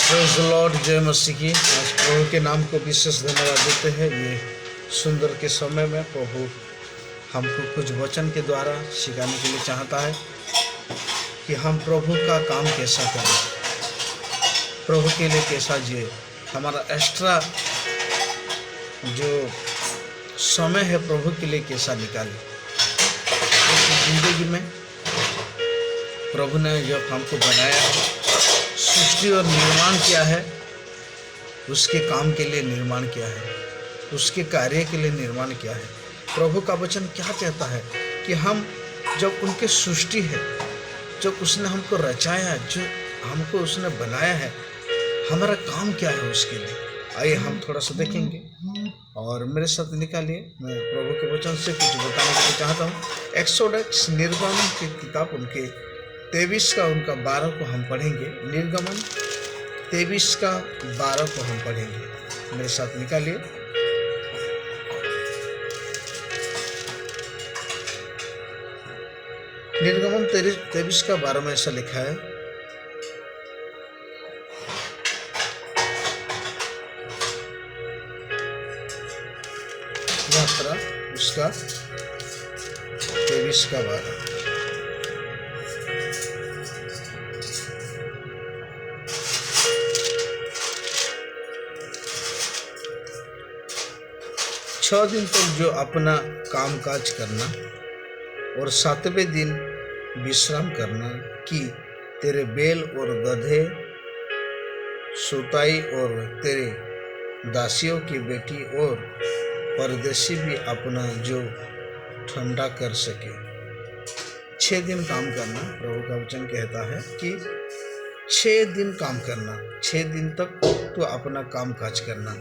Praise the Lord, जय मसीह की। आज प्रभु के नाम को विशेष धन्यवाद देते हैं। ये सुंदर के समय में प्रभु हमको कुछ वचन के द्वारा सिखाने के लिए चाहता है कि हम प्रभु का काम कैसा करें, प्रभु के लिए कैसा जिए। हमारा एक्स्ट्रा जो समय है प्रभु के लिए कैसा निकालें। जिंदगी में प्रभु ने जब हमको बनाया है, सृष्टि और निर्माण किया है, उसके काम के लिए निर्माण किया है, उसके कार्य के लिए निर्माण किया है। प्रभु का वचन क्या कहता है कि हम जब उनके सृष्टि है, जब उसने हमको रचाया है, जो हमको उसने बनाया है, हमारा काम क्या है उसके लिए। आइए हम थोड़ा सा देखेंगे और मेरे साथ निकालिए। मैं प्रभु के वचन से कुछ बताने के लिए चाहता हूँ। एक्सोडस निर्गमन की किताब उनके 23 का उनका 12 को हम पढ़ेंगे। निर्गमन 23 का 12 को हम पढ़ेंगे। मेरे साथ निकालिए। निर्गमन 23 का 12 में ऐसा लिखा है, यात्रा उसका 23 का 12। छह दिन तक जो अपना काम काज करना और 7वें दिन विश्राम करना, कि तेरे बैल और गधे, सोताई और तेरे दासियों की बेटी और परदेशी भी अपना जो ठंडा कर सके। 6 दिन काम करना। प्रभु का वचन कहता है कि 6 दिन काम करना, 6 दिन तक तो अपना काम काज करना।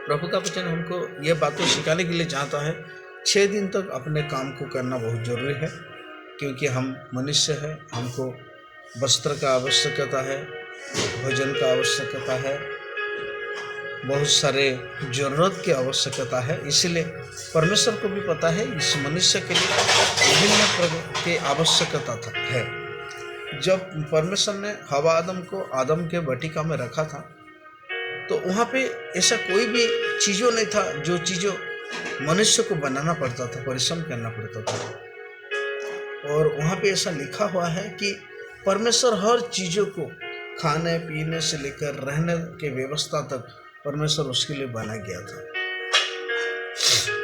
प्रभु का वचन हमको ये बातें सिखाने के लिए चाहता है। 6 दिन तक अपने काम को करना बहुत जरूरी है, क्योंकि हम मनुष्य है, हमको वस्त्र का आवश्यकता है, भोजन का आवश्यकता है, बहुत सारे जरूरत की आवश्यकता है। इसलिए परमेश्वर को भी पता है इस मनुष्य के लिए विभिन्न प्रकार की आवश्यकता है। जब परमेश्वर ने हवा आदम को आदम के वाटिका में रखा था, तो वहाँ पे ऐसा कोई भी चीज़ों नहीं था जो चीज़ों मनुष्य को बनाना पड़ता था, परिश्रम करना पड़ता था। और वहाँ पे ऐसा लिखा हुआ है कि परमेश्वर हर चीज़ों को, खाने पीने से लेकर रहने के व्यवस्था तक, परमेश्वर उसके लिए बना गया था।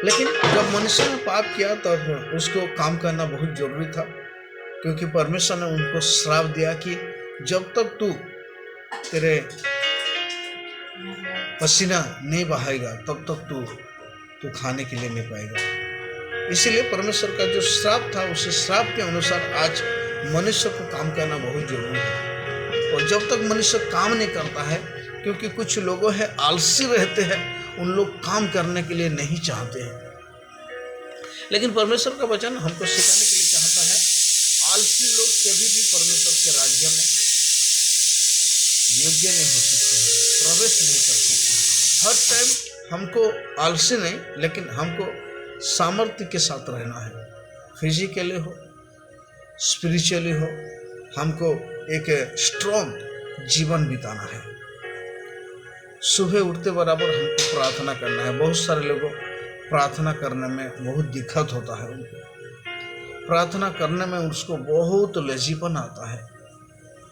लेकिन जब मनुष्य ने पाप किया तब उसको काम करना बहुत जरूरी था, क्योंकि परमेश्वर ने उनको श्राप दिया कि जब तक तू तेरे पसीना नहीं बहाएगा तब तक तू खाने के लिए नहीं पाएगा। इसीलिए परमेश्वर का जो श्राप था, उस श्राप के अनुसार आज मनुष्य को काम करना बहुत जरूरी है। और जब तक मनुष्य काम नहीं करता है, क्योंकि कुछ लोगों है आलसी रहते हैं, उन लोग काम करने के लिए नहीं चाहते हैं। लेकिन परमेश्वर का वचन हमको सिखाने के लिए चाहता है, आलसी लोग कभी भी परमेश्वर के राज्य में योग्य नहीं हो सकते हैं, प्रवेश नहीं कर सकते। हर टाइम हमको आलसी नहीं, लेकिन हमको सामर्थ्य के साथ रहना है। फिजिकली हो, स्पिरिचुअली हो, हमको एक स्ट्रॉन्ग जीवन बिताना है। सुबह उठते बराबर हमको प्रार्थना करना है। बहुत सारे लोगों प्रार्थना करने में बहुत दिक्कत होता है, उनको प्रार्थना करने में उसको बहुत लजीपन आता है।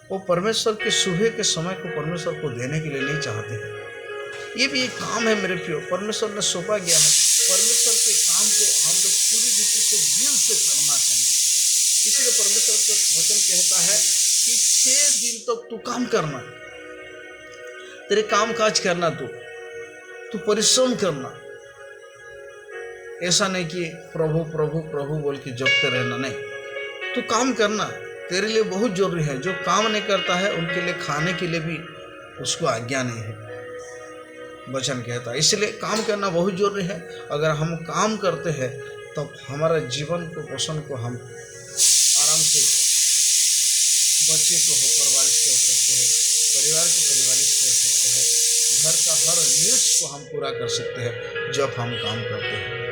वो परमेश्वर के सुबह के समय को परमेश्वर को देने के लिए नहीं चाहते हैं। ये भी एक काम है मेरे प्रियो, परमेश्वर ने सौंपा गया है। परमेश्वर के काम को हम लोग पूरी रीति से दिल से करना चाहिए। इसलिए परमेश्वर का वचन कहता है कि 6 दिन तक तू काम करना, तेरे काम काज करना, तू परिश्रम करना। ऐसा नहीं कि प्रभु प्रभु प्रभु बोल के जपते रहना, नहीं, तू काम करना। तेरे लिए बहुत जरूरी है। जो काम नहीं करता है उनके लिए खाने के लिए भी उसको आज्ञा नहीं है, वचन कहता है। इसलिए काम करना बहुत जरूरी है। अगर हम काम करते हैं तब हमारा जीवन को, पोषण को हम आराम से बच्चे को हो परवरिश कर सकते हैं, परिवार को परवरिश कर सकते हैं, घर का हर नीड्स को हम पूरा कर सकते हैं जब हम काम करते हैं।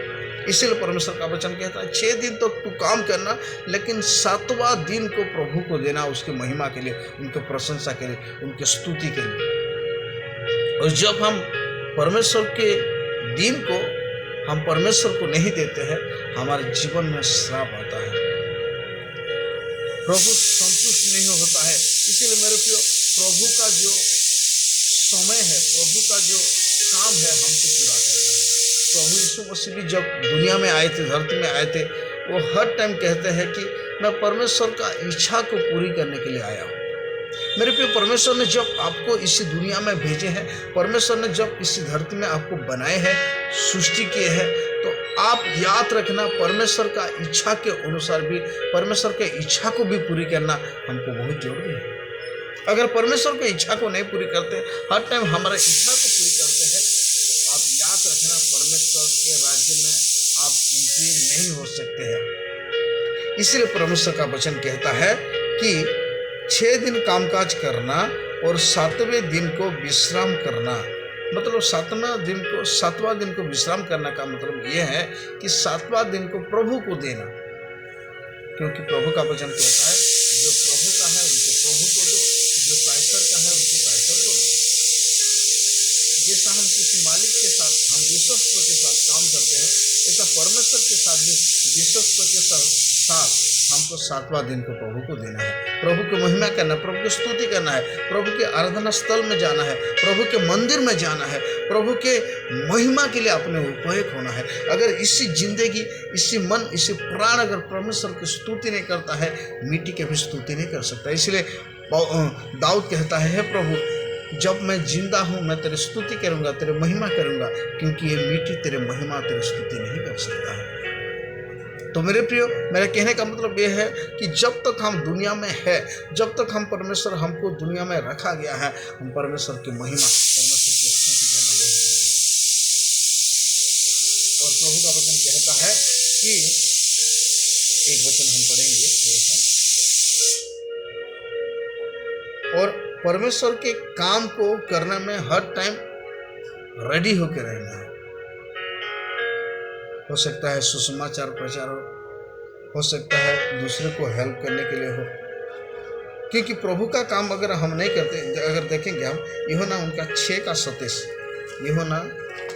इसीलिए परमेश्वर का वचन कहता है 6 दिन तो तू काम करना, लेकिन 7वां दिन को प्रभु को देना, उसकी महिमा के लिए, उनकी प्रशंसा के लिए, उनकी स्तुति के लिए। और जब हम परमेश्वर के दिन को हम परमेश्वर को नहीं देते हैं, हमारे जीवन में श्राप आता है, प्रभु संतुष्ट नहीं होता है। इसीलिए मेरे प्रिय, प्रभु का जो समय है, प्रभु का जो काम है, हमको पूरा करना है। प्रभु यीशु मसीह भी जब दुनिया में आए थे, धरती में आए थे, वो हर टाइम कहते हैं कि मैं परमेश्वर का इच्छा को पूरी करने के लिए आया हूँ। मेरे प्रिय, परमेश्वर ने जब आपको इसी दुनिया में भेजे हैं, परमेश्वर ने जब इसी धरती में आपको बनाए हैं, सृष्टि किए हैं, तो आप याद रखना, परमेश्वर का इच्छा के अनुसार भी, परमेश्वर के इच्छा को भी पूरी करना हमको बहुत जरूरी है। अगर परमेश्वर की इच्छा को नहीं पूरी करते, हर टाइम हमारे इच्छा को पूरी करते हैं, तो आप याद रखना, परमेश्वर के राज्य में आप एंट्री नहीं हो सकते हैं। इसलिए परमेश्वर का वचन कहता है कि 6 दिन कामकाज करना और 7वें दिन को विश्राम करना। मतलब 7वां दिन को विश्राम करने का मतलब यह है कि 7वां दिन को प्रभु को देना, क्योंकि प्रभु का वचन कहता है जो प्रभु का है उनको प्रभु को दो, जो कैसर का है उनको कैसर को दो। जैसा हम किसी मालिक के साथ हम विश्वस्त के साथ काम करते हैं, ऐसा परमेश्वर के साथ भी विश्वस्त के साथ हमको 7वां दिन को प्रभु को देना है, प्रभु की महिमा करना, प्रभु की स्तुति करना है, प्रभु के आराधना स्थल में जाना है, प्रभु के मंदिर में जाना है, प्रभु के महिमा के लिए अपने उपयोग होना है। अगर इसी जिंदगी, इसी मन, इसी प्राण अगर परमेश्वर की स्तुति नहीं करता है, मिट्टी की भी स्तुति नहीं कर सकता। इसलिए दाऊद कहता है, हे प्रभु, जब मैं जिंदा हूँ मैं तेरी स्तुति करूँगा, तेरे महिमा करूँगा, क्योंकि ये मिट्टी तेरे महिमा, तेरी स्तुति नहीं कर सकता है। तो मेरे प्रियो, मेरे कहने का मतलब ये है कि जब तक हम दुनिया में है, जब तक हम परमेश्वर हमको दुनिया में रखा गया है, हम परमेश्वर की महिमा, परमेश्वर की स्तुति करना बहुत जरूरी है। और प्रभु का वचन कहता है कि एक वचन हम पढ़ेंगे थोड़ा सा, और परमेश्वर के काम को करने में हर टाइम रेडी होकर रहना है। हो सकता है सुसमाचार प्रचार हो सकता है दूसरे को हेल्प करने के लिए हो, क्योंकि प्रभु का काम अगर हम नहीं करते, अगर देखेंगे हम यूहन्ना उनका 6:27, यूहन्ना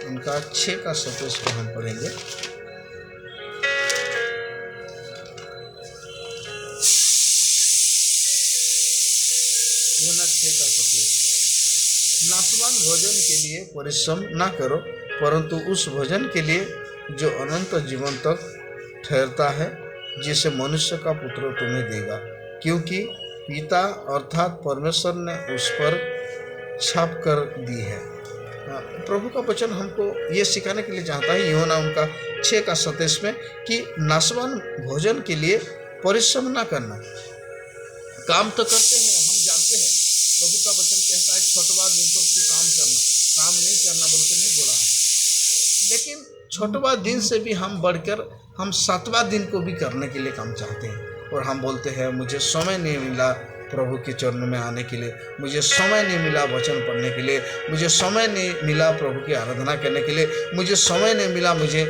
उनका 6:27 को हम पढ़ेंगे। यूहन्ना 6:27, नाशवान भोजन के लिए परिश्रम ना करो, परंतु उस भोजन के लिए जो अनंत जीवन तक ठहरता है, जिसे मनुष्य का पुत्र तुम्हें देगा, क्योंकि पिता अर्थात परमेश्वर ने उस पर छाप कर दी है। प्रभु का वचन हमको ये सिखाने के लिए चाहता है, यूहन्ना उनका 6:27 में, कि नाशवान भोजन के लिए परिश्रम ना करना। काम तो करते हैं, हम जानते हैं, प्रभु का वचन कहता है 6वां दिन तो तू काम करना, काम नहीं करना बोल के नहीं बोला है, लेकिन 6वां दिन से भी हम बढ़कर हम 7वां दिन को भी करने के लिए काम चाहते हैं। और हम बोलते हैं मुझे समय नहीं मिला प्रभु के चरणों में आने के लिए, मुझे समय नहीं मिला वचन पढ़ने के लिए, मुझे समय नहीं मिला प्रभु की आराधना करने के लिए, मुझे समय नहीं मिला मुझे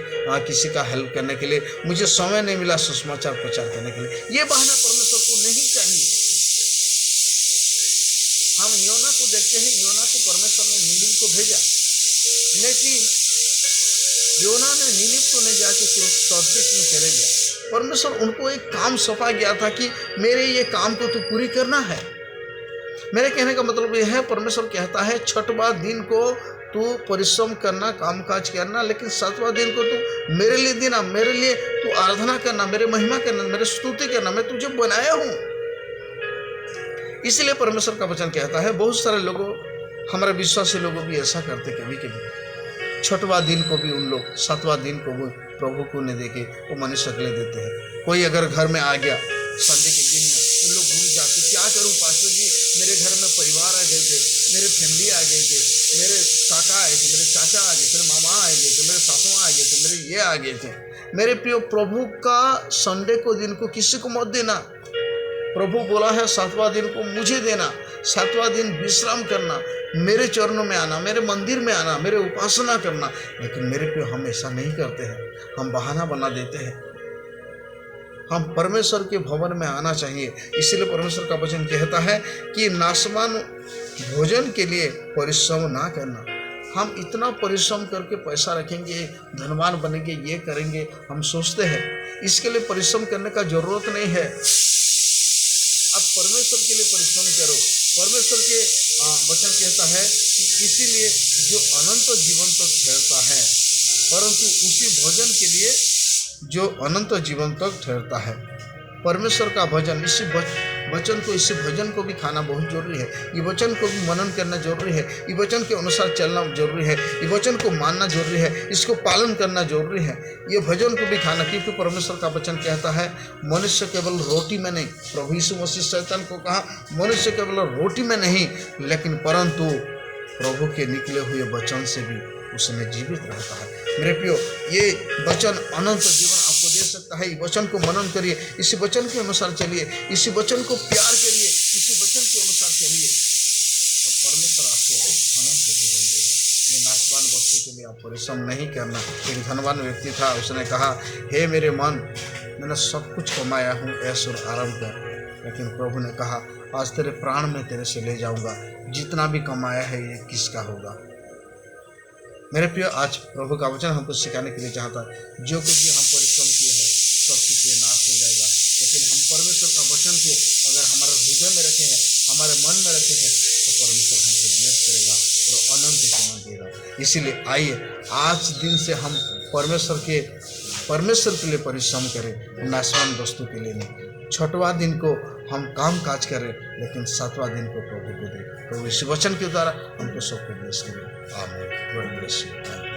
किसी का हेल्प करने के लिए, मुझे समय नहीं मिला सुसमाचार प्रचार करने के लिए। ये बहाना परमेश्वर को नहीं चाहिए। हम योना को देखते हैं, योना को परमेश्वर ने नीनिवे को भेजा, लेकिन योना ने नीनिवे को नहीं जाके तर्शीश में चले गया। परमेश्वर उनको एक काम सौंपा गया था कि मेरे ये काम को तो पूरी करना है। मेरे कहने का मतलब यह है, परमेश्वर कहता है 6वां दिन को तू परिश्रम करना, कामकाज करना, लेकिन 7वां दिन को तू मेरे लिए देना, मेरे लिए तू आराधना करना, मेरे महिमा करना, मेरे स्तुति करना, मैं तुझे बनाया हूँ। इसलिए परमेश्वर का वचन कहता है, बहुत सारे लोगों, हमारे विश्वासी लोगों भी ऐसा करते कभी कभी, 6वां दिन को भी उन लोग 7वां दिन को भी प्रभु को नहीं देके वो मनुष्य के लिए देते हैं। कोई अगर घर में आ गया संडे के दिन में, उन लोग भूल जाते, क्या करूं पास्टर जी, मेरे घर में परिवार आ गए थे, मेरे फैमिली आ गए थे, मेरे काका आए थे, मेरे चाचा आ गए थे, मेरे मामा आ गए थे, मेरे सासू आ गए थे, मेरे ये आ गए थे। मेरे प्रिय, प्रभु का संडे को दिन को किसी को मत देना। प्रभु बोला है 7वां दिन को मुझे देना। सातवां दिन विश्राम करना, मेरे चरणों में आना, मेरे मंदिर में आना, मेरे उपासना करना। लेकिन मेरे प्रिय, हम ऐसा नहीं करते हैं, हम बहाना बना देते हैं। हम परमेश्वर के भवन में आना चाहिए। इसीलिए परमेश्वर का वचन कहता है कि नाशवान भोजन के लिए परिश्रम ना करना। हम इतना परिश्रम करके पैसा रखेंगे, धनवान बनेंगे, ये करेंगे, हम सोचते हैं। इसके लिए परिश्रम करने का जरूरत नहीं है। आप परमेश्वर के लिए परिश्रम करो। परमेश्वर के वचन कहता है कि इसीलिए जो अनंत जीवन तक ठहरता है, परंतु उसी भोजन के लिए जो अनंत जीवन तक ठहरता है। परमेश्वर का भजन, इसी वचन को, इसी भजन को भी खाना बहुत जरूरी है। ये वचन को भी मनन करना जरूरी है। ये वचन के अनुसार चलना जरूरी है। ये वचन को मानना जरूरी है। इसको पालन करना जरूरी है। ये भजन को भी खाना, क्योंकि परमेश्वर का वचन कहता है मनुष्य केवल रोटी में नहीं, प्रभु यीशु मसीह शैतान को कहा मनुष्य केवल रोटी में नहीं, लेकिन परंतु प्रभु के निकले हुए वचन से भी उसमें जीवित रहता है। मेरे प्रियो, ये वचन अनंत जीवन आपको दे सकता है। इस वचन को मनन करिए, इसी वचन के अनुसार चलिए, इसी वचन को प्यार करिए, इसी वचन के अनुसार चलिए, तो परमेश्वर आपको अनंत जीवन देगा। ये नाशवान वस्तु के लिए आप परिश्रम नहीं करना। एक धनवान व्यक्ति था, उसने कहा, हे मेरे मन, मैंने सब कुछ कमाया हूँ, ऐश्वर आराम कर। लेकिन प्रभु ने कहा, आज तेरे प्राण में तेरे से ले जाऊंगा, जितना भी कमाया है ये किसका होगा। मेरे प्रिय, आज प्रभु का वचन हमको सिखाने के लिए चाहता है, जो कुछ भी हम परिश्रम किए हैं सब कुछ ये नाश हो जाएगा। लेकिन हम परमेश्वर का वचन को अगर हमारे हृदय में रखे हैं, हमारे मन में रखे हैं, तो परमेश्वर हमको ब्लेस करेगा और अनंत जीवन देगा। इसीलिए आइए आज दिन से हम परमेश्वर के लिए परिश्रम करें, नाशवान वस्तु के लिए नहीं। छठवां दिन को हम काम काज करें, लेकिन सातवां दिन को प्रभु को दें। तो इस वचन के द्वारा हमको सबको ब्लेस करें। आमीन। God bless you.